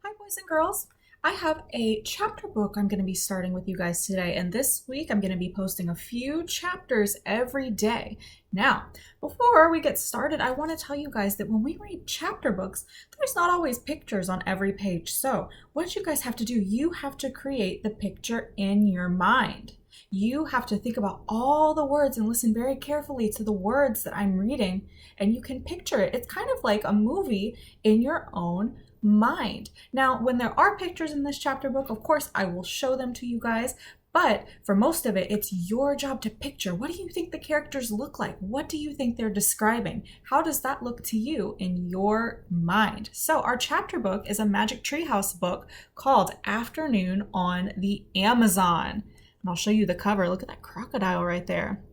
Hi, boys and girls. I have a chapter book I'm going to be starting with you guys today, and this week I'm going to be posting a few chapters every day. Now, before we get started, I want to tell you guys that when we read chapter books, there's not always pictures on every page. So, what you guys have to do, you have to create the picture in your mind. You have to think about all the words and listen very carefully to the words that I'm reading, and you can picture it. It's kind of like a movie in your own mind. Now, when there are pictures in this chapter book, of course, I will show them to you guys, but for most of it, it's your job to picture. What do you think the characters look like? What do you think they're describing? How does that look to you in your mind? So our chapter book is a Magic Treehouse book called Afternoon on the Amazon. And I'll show you the cover. Look at that crocodile right there.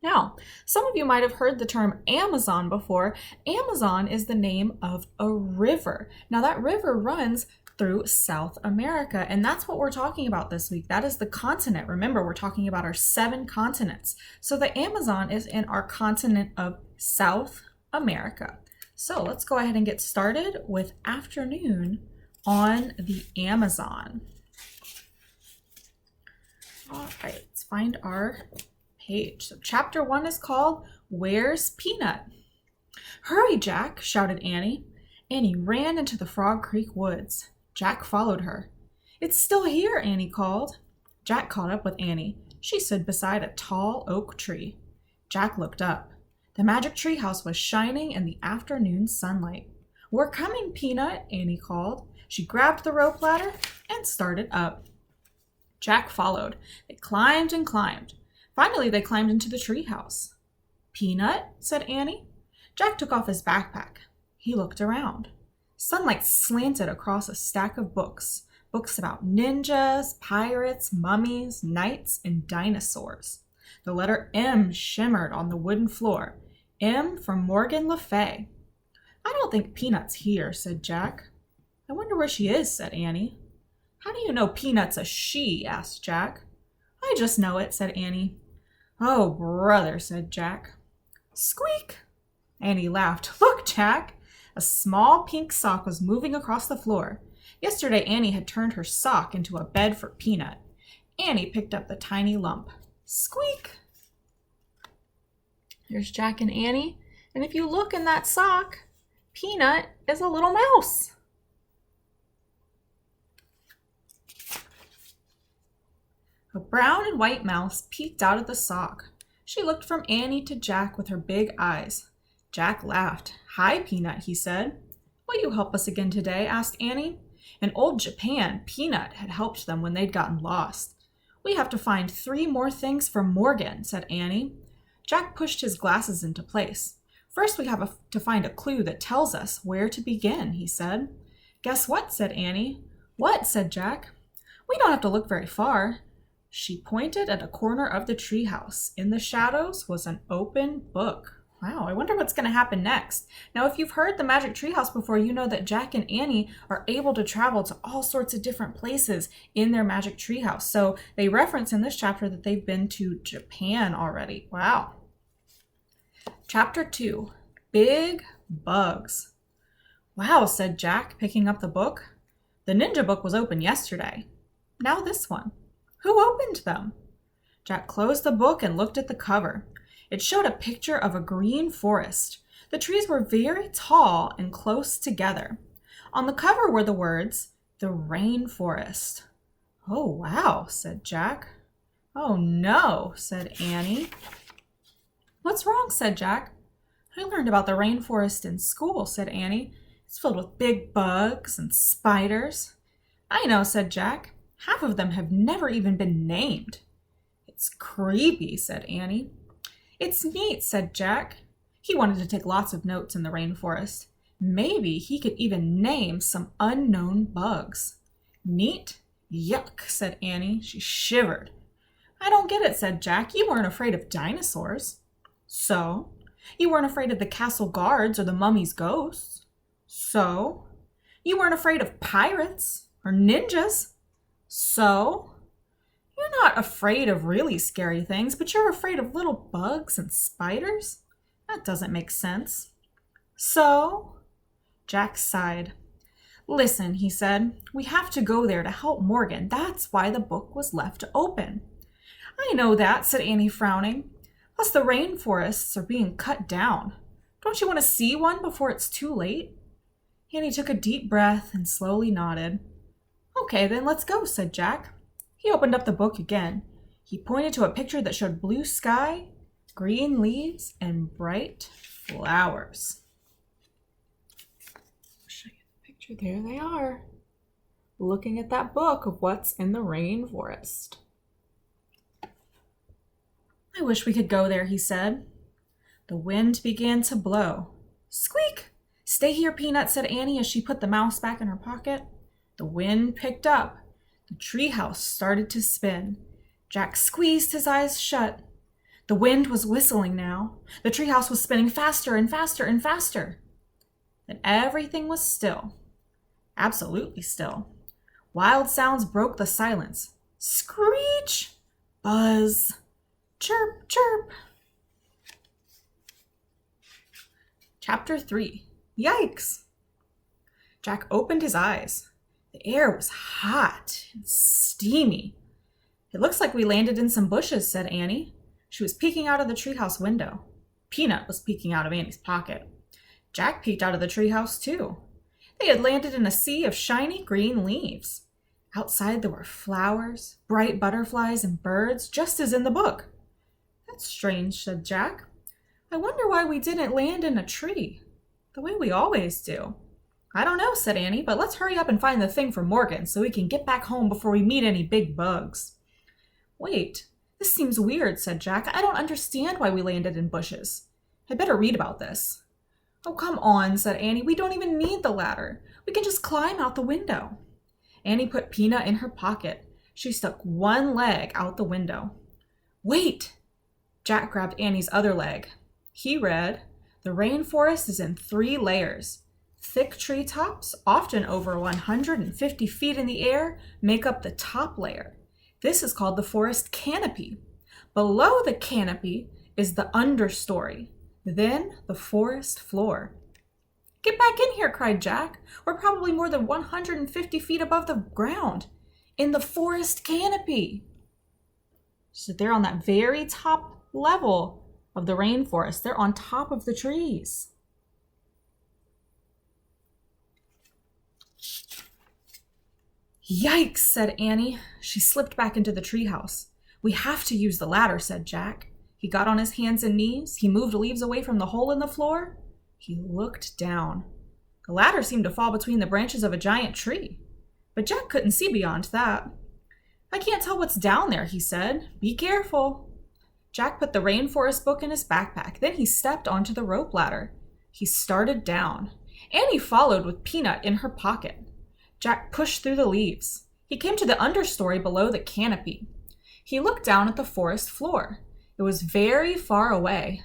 Now, some of you might have heard the term Amazon before. Amazon is the name of a river. Now, that river runs through South America, and that's what we're talking about this week. That is the continent. Remember, we're talking about our 7 continents. So the Amazon is in our continent of South America. So let's go ahead and get started with Afternoon on the Amazon. All right, let's find our page. So chapter 1 is called Where's Peanut? Hurry, Jack, shouted Annie. Annie ran into the Frog Creek woods. Jack followed her. It's still here, Annie called. Jack caught up with Annie. She stood beside a tall oak tree. Jack looked up. The magic treehouse was shining in the afternoon sunlight. We're coming, Peanut, Annie called. She grabbed the rope ladder and started up. Jack followed. They climbed and climbed. Finally, they climbed into the treehouse. Peanut, said Annie. Jack took off his backpack. He looked around. Sunlight slanted across a stack of books. Books about ninjas, pirates, mummies, knights, and dinosaurs. The letter M shimmered on the wooden floor. M from Morgan Le Fay. I don't think Peanut's here, said Jack. I wonder where she is, said Annie. How do you know Peanut's a she? Asked Jack. I just know it, said Annie. Oh, brother, said Jack. Squeak! Annie laughed. Look, Jack! A small pink sock was moving across the floor. Yesterday, Annie had turned her sock into a bed for Peanut. Annie picked up the tiny lump. Squeak! There's Jack and Annie, and if you look in that sock, Peanut is a little mouse. A brown and white mouse peeked out of the sock. She looked from Annie to Jack with her big eyes. Jack laughed. Hi, Peanut, he said. Will you help us again today? Asked Annie. In old Japan, Peanut had helped them when they'd gotten lost. We have to find 3 more things for Morgan, said Annie. Jack pushed his glasses into place. First, we have to find a clue that tells us where to begin, he said. Guess what? Said Annie. What? Said Jack. We don't have to look very far. She pointed at a corner of the treehouse. In the shadows was an open book. Wow, I wonder what's going to happen next. Now, if you've heard the Magic Treehouse before, you know that Jack and Annie are able to travel to all sorts of different places in their Magic Treehouse. So they reference in this chapter that they've been to Japan already. Wow. Chapter 2, Big Bugs. Wow, said Jack, picking up the book. The ninja book was open yesterday. Now this one. Who opened them? Jack closed the book and looked at the cover. It showed a picture of a green forest. The trees were very tall and close together. On the cover were the words, The Rainforest. Oh, wow, said Jack. Oh, no, said Annie. What's wrong? Said Jack. I learned about the rainforest in school, said Annie. It's filled with big bugs and spiders. I know, said Jack. Half of them have never even been named. It's creepy, said Annie. It's neat, said Jack. He wanted to take lots of notes in the rainforest. Maybe he could even name some unknown bugs. Neat? Yuck, said Annie. She shivered. I don't get it, said Jack. You weren't afraid of dinosaurs. So? You weren't afraid of the castle guards or the mummy's ghosts. So? You weren't afraid of pirates or ninjas. So? You're not afraid of really scary things, but you're afraid of little bugs and spiders? That doesn't make sense. So? Jack sighed. Listen, he said, we have to go there to help Morgan. That's why the book was left open. I know that, said Annie, frowning. Plus the rainforests are being cut down. Don't you want to see one before it's too late? Annie took a deep breath and slowly nodded. Okay, then let's go, said Jack. He opened up the book again. He pointed to a picture that showed blue sky, green leaves, and bright flowers. I'll show you the picture. There they are. Looking at that book of what's in the rainforest. I wish we could go there, he said. The wind began to blow. Squeak! Stay here, Peanut, said Annie as she put the mouse back in her pocket. The wind picked up. The treehouse started to spin. Jack squeezed his eyes shut. The wind was whistling now. The treehouse was spinning faster and faster and faster. Then everything was still. Absolutely still. Wild sounds broke the silence. Screech! Buzz! Chirp, chirp! Chapter 3. Yikes! Jack opened his eyes. The air was hot and steamy. It looks like we landed in some bushes, said Annie. She was peeking out of the treehouse window. Peanut was peeking out of Annie's pocket. Jack peeked out of the treehouse too. They had landed in a sea of shiny green leaves. Outside there were flowers, bright butterflies, and birds, just as in the book. That's strange, said Jack. I wonder why we didn't land in a tree, the way we always do. I don't know, said Annie, but let's hurry up and find the thing for Morgan so we can get back home before we meet any big bugs. Wait, this seems weird, said Jack. I don't understand why we landed in bushes. I'd better read about this. Oh, come on, said Annie. We don't even need the ladder. We can just climb out the window. Annie put Peanut in her pocket. She stuck one leg out the window. Wait! Jack grabbed Annie's other leg. He read, the rainforest is in 3 layers. Thick treetops, often over 150 feet in the air, make up the top layer. This is called the forest canopy. Below the canopy is the understory, then the forest floor. Get back in here, cried Jack. We're probably more than 150 feet above the ground, in the forest canopy. So they're on that very top level of the rainforest. They're on top of the trees. Yikes, said Annie. She slipped back into the treehouse. We have to use the ladder, said Jack. He got on his hands and knees. He moved leaves away from the hole in the floor. He looked down. The ladder seemed to fall between the branches of a giant tree, but Jack couldn't see beyond that. I can't tell what's down there, he said. Be careful. Jack put the rainforest book in his backpack. Then he stepped onto the rope ladder. He started down. Annie followed with Peanut in her pocket. Jack pushed through the leaves. He came to the understory below the canopy. He looked down at the forest floor. It was very far away.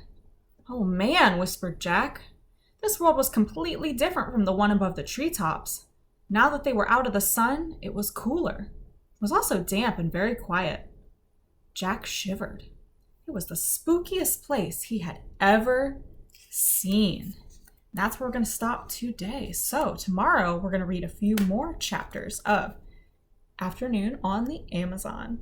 Oh man, whispered Jack. This world was completely different from the one above the treetops. Now that they were out of the sun, it was cooler. It was also damp and very quiet. Jack shivered. It was the spookiest place he had ever seen. That's where we're going to stop today. So tomorrow we're going to read a few more chapters of Afternoon on the Amazon.